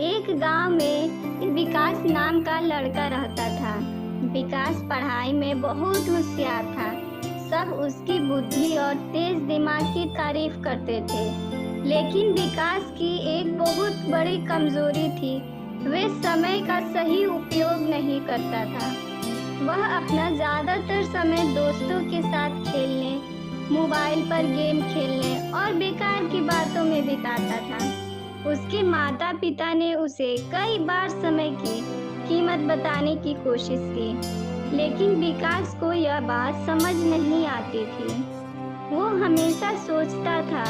एक गांव में विकास नाम का लड़का रहता था। विकास पढ़ाई में बहुत होशियार था। सब उसकी बुद्धि और तेज दिमाग की तारीफ करते थे। लेकिन विकास की एक बहुत बड़ी कमजोरी थी। वह समय का सही उपयोग नहीं करता था। वह अपना ज्यादातर समय दोस्तों के साथ खेलने, मोबाइल पर गेम खेलने और बेकार की बातों में बिताता था। उसके माता पिता ने उसे कई बार समय की कीमत बताने की कोशिश की, लेकिन विकास को यह बात समझ नहीं आती थी। वो हमेशा सोचता था,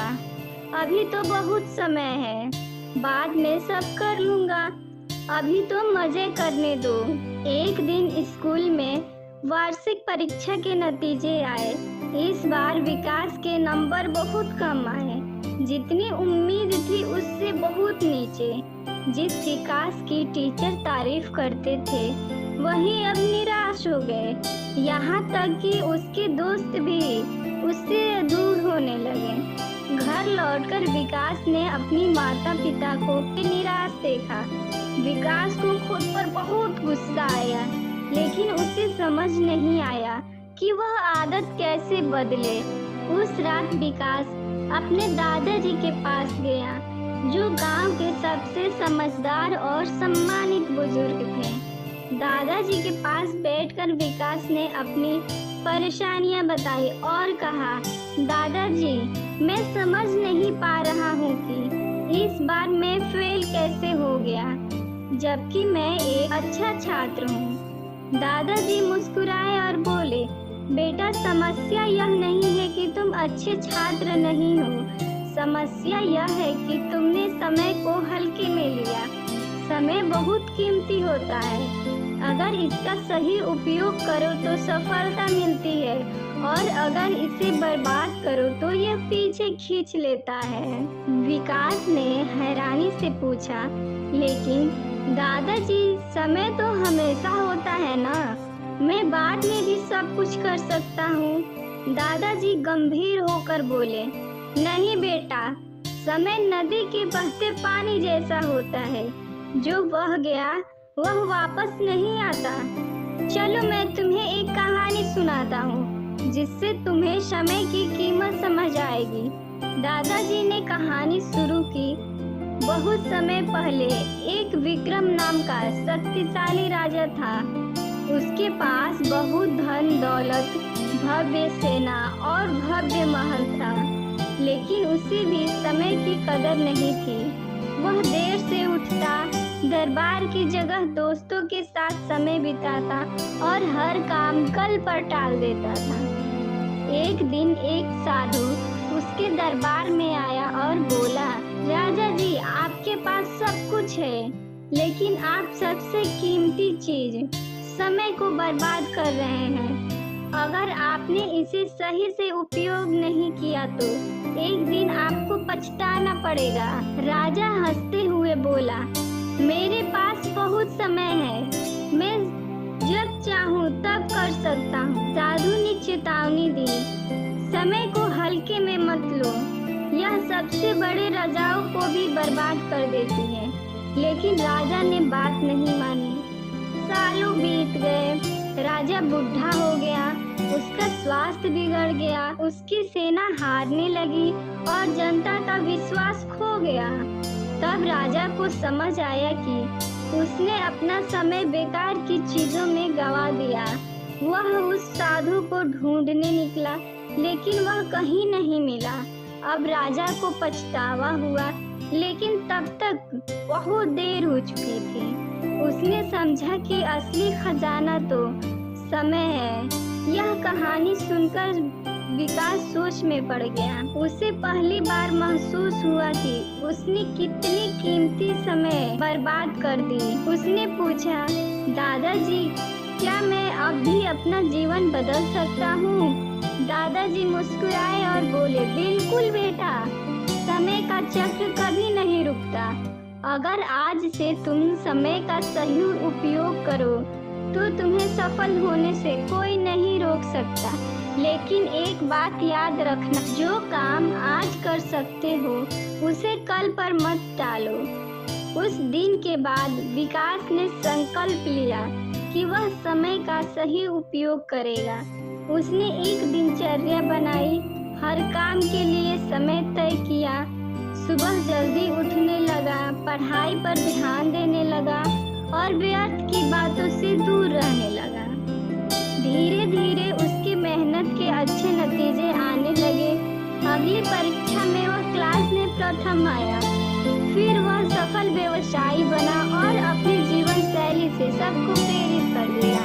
अभी तो बहुत समय है, बाद में सब कर लूंगा, अभी तो मजे करने दो। एक दिन स्कूल में वार्षिक परीक्षा के नतीजे आए। इस बार विकास के नंबर बहुत कम आए। जितनी उम्मीद थी उससे बहुत नीचे। जिस विकास की टीचर तारीफ करते थे वही अब निराश हो गए। यहाँ तक कि उसके दोस्त भी उससे दूर होने लगे। घर लौटकर विकास ने अपनी माता पिता को निराश देखा। विकास को खुद पर बहुत गुस्सा आया, लेकिन उसे समझ नहीं आया कि वह आदत कैसे बदले। उस रात विकास अपने दादाजी के पास गया, जो गांव के सबसे समझदार और सम्मानित बुजुर्ग थे। दादाजी के पास बैठकर विकास ने अपनी परेशानियां बताई और कहा, दादाजी, मैं समझ नहीं पा रहा हूँ कि इस बार मैं फेल कैसे हो गया, जबकि मैं एक अच्छा छात्र हूँ। दादाजी मुस्कुराए और बोले, बेटा, समस्या यह नहीं है कि तुम अच्छे छात्र नहीं हो। समस्या यह है कि तुमने समय को हल्के में लिया। समय बहुत कीमती होता है। अगर इसका सही उपयोग करो तो सफलता मिलती है, और अगर इसे बर्बाद करो तो यह पीछे खींच लेता है। विकास ने हैरानी से पूछा, लेकिन दादाजी, समय तो हमेशा होता है ना, मैं बाद में भी सब कुछ कर सकता हूँ। दादाजी गंभीर होकर बोले, नहीं बेटा, समय नदी के बहते पानी जैसा होता है, जो बह गया वह वापस नहीं आता। चलो मैं तुम्हें एक कहानी सुनाता हूँ, जिससे तुम्हें समय की कीमत समझ आएगी। दादाजी ने कहानी शुरू की। बहुत समय पहले एक विक्रम नाम का शक्तिशाली राजा था। उसके पास बहुत धन दौलत, भव्य सेना और भव्य महल था, लेकिन उसे भी समय की कदर नहीं थी। वह देर से उठता, दरबार की जगह दोस्तों के साथ समय बिताता और हर काम कल पर टाल देता था। एक दिन एक साधु उसके दरबार में आया और बोला, राजा जी, आपके पास सब कुछ है, लेकिन आप सबसे कीमती चीज समय को बर्बाद कर रहे हैं। अगर आपने इसे सही से उपयोग नहीं किया तो एक दिन आपको पछताना पड़ेगा। राजा हंसते हुए बोला, मेरे पास बहुत समय है, मैं जब चाहूँ तब कर सकता हूँ। साधु ने चेतावनी दी, समय को हल्के में मत लो, यह सबसे बड़े राजाओं को भी बर्बाद कर देती है। लेकिन राजा ने बात नहीं मानी। सालों बीत गए, राजा बुढ़ा हो गया, उसका स्वास्थ्य बिगड़ गया, उसकी सेना हारने लगी और जनता का विश्वास खो गया। तब राजा को समझ आया कि उसने अपना समय बेकार की चीजों में गंवा दिया। वह उस साधु को ढूंढने निकला, लेकिन वह कहीं नहीं मिला। अब राजा को पछतावा हुआ, लेकिन तब तक बहुत देर हो चुकी थी। उसने समझा कि असली खजाना तो समय है। यह कहानी सुनकर विकास सोच में पड़ गया। उसे पहली बार महसूस हुआ कि उसने कितनी कीमती समय बर्बाद कर दी। उसने पूछा, दादाजी, क्या मैं अब भी अपना जीवन बदल सकता हूँ? दादाजी मुस्कुराए और बोले, बिल्कुल बेटा, समय का चक्र कभी नहीं रुकता। अगर आज से तुम समय का सही उपयोग करो तो तुम्हें सफल होने से कोई नहीं रोक सकता। लेकिन एक बात याद रखना, जो काम आज कर सकते हो उसे कल पर मत टालो। उस दिन के बाद विकास ने संकल्प लिया कि वह समय का सही उपयोग करेगा। उसने एक दिनचर्या बनाई, हर काम के लिए समय तय किया, सुबह जल्दी उठने लगा, पढ़ाई पर ध्यान देने लगा और व्यर्थ की बातों से दूर रहने लगा। धीरे धीरे उसकी मेहनत के अच्छे नतीजे आने लगे। अगली परीक्षा में वह क्लास में प्रथम आया। फिर वह सफल व्यवसायी बना और अपनी जीवन शैली से सबको प्रेरित कर दिया।